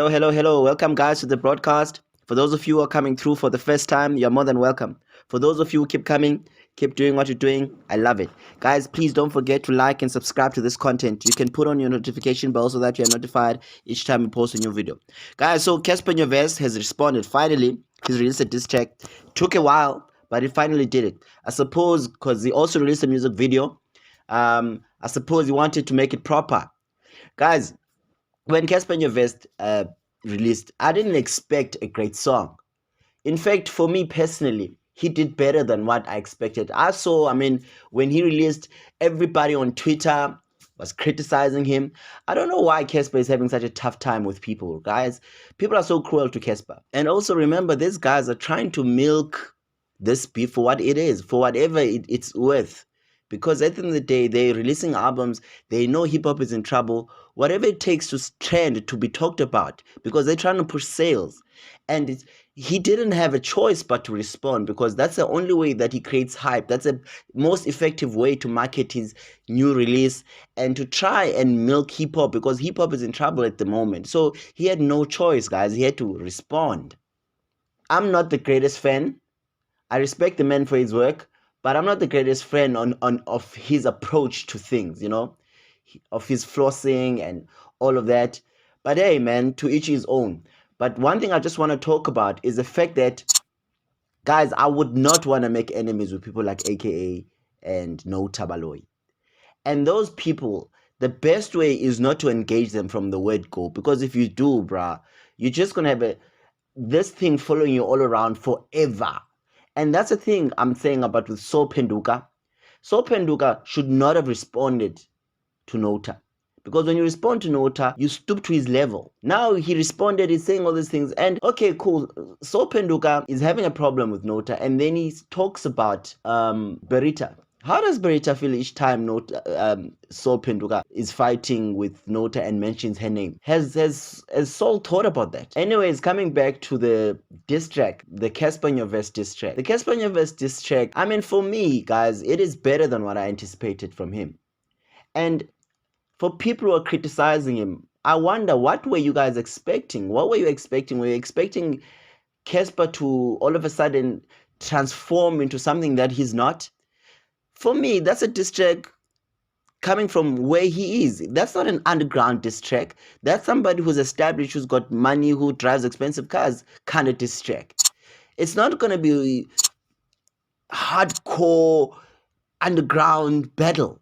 Hello. Welcome, guys, to the broadcast. For those of you who are coming through for the first time, you're more than welcome. For those of you who keep coming, keep doing what you're doing. I love it. Guys, please don't forget to like and subscribe to this content. You can put on your notification bell so that you're notified each time we post a new video. Guys, so Caspar Nyovest has responded. Finally, he's released a diss track. Took a while, but he finally did it. I suppose because he also released a music video. I suppose he wanted to make it proper. Guys, when Caspar Nyovest released, I didn't expect a great song. In fact, for me personally, he did better than what I expected. When he released, everybody on Twitter was criticizing him. I don't know why Caspar is having such a tough time with people, guys. People are so cruel to Caspar. And also remember, these guys are trying to milk this beef for what it is, for whatever it's worth. Because at the end of the day, they're releasing albums. They know hip hop is in trouble. Whatever it takes to trend, to be talked about, because they're trying to push sales. And he didn't have a choice but to respond, because that's the only way that he creates hype. That's the most effective way to market his new release and to try and milk hip hop, because hip hop is in trouble at the moment. So he had no choice, guys. He had to respond. I'm not the greatest fan. I respect the man for his work, but I'm not the greatest fan of his approach to things, of his flossing and all of that. But hey, man, to each his own. But one thing I just want to talk about is the fact that, guys, I would not want to make enemies with people like AKA and No Tabaloy. And those people, the best way is not to engage them from the word go. Because if you do, bruh, you're just going to have this thing following you all around forever. And that's the thing I'm saying about with Saul Penduka. Saul Penduka should not have responded to Nota. Because when you respond to Nota, you stoop to his level. Now he responded, he's saying all these things. And okay, cool. Saul Penduka is having a problem with Nota. And then he talks about Berita. How does Berita feel each time Saul Penduka is fighting with Nota and mentions her name? Has Saul thought about that? Anyways, coming back to the diss track, the Caspar Nyovest diss track. The Caspar Nyovest diss track, for me, guys, it is better than what I anticipated from him. And for people who are criticizing him, I wonder, what were you guys expecting? What were you expecting? Were you expecting Caspar to all of a sudden transform into something that he's not? For me, that's a diss track coming from where he is. That's not an underground diss track. That's somebody who's established, who's got money, who drives expensive cars kind of diss track. It's not going to be hardcore underground battle,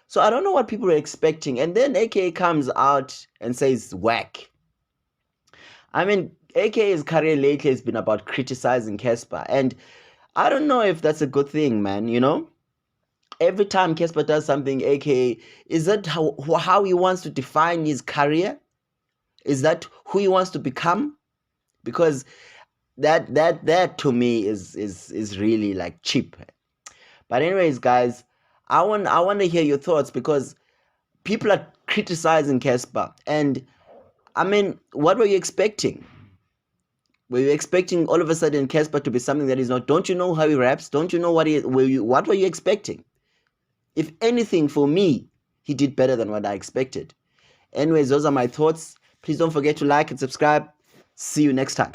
So I don't know what people are expecting. And then AKA comes out and says whack. AKA's career lately has been about criticizing Caspar. And I don't know if that's a good thing, man, Every time Caspar does something, AKA, is that how he wants to define his career? Is that who he wants to become? Because that to me is really like cheap. But anyways, guys, I want to hear your thoughts, because people are criticizing Caspar. And what were you expecting? Were you expecting all of a sudden Caspar to be something that he's not? Don't you know how he raps? Don't you know what were you expecting? If anything, for me, he did better than what I expected. Anyways, those are my thoughts. Please don't forget to like and subscribe. See you next time.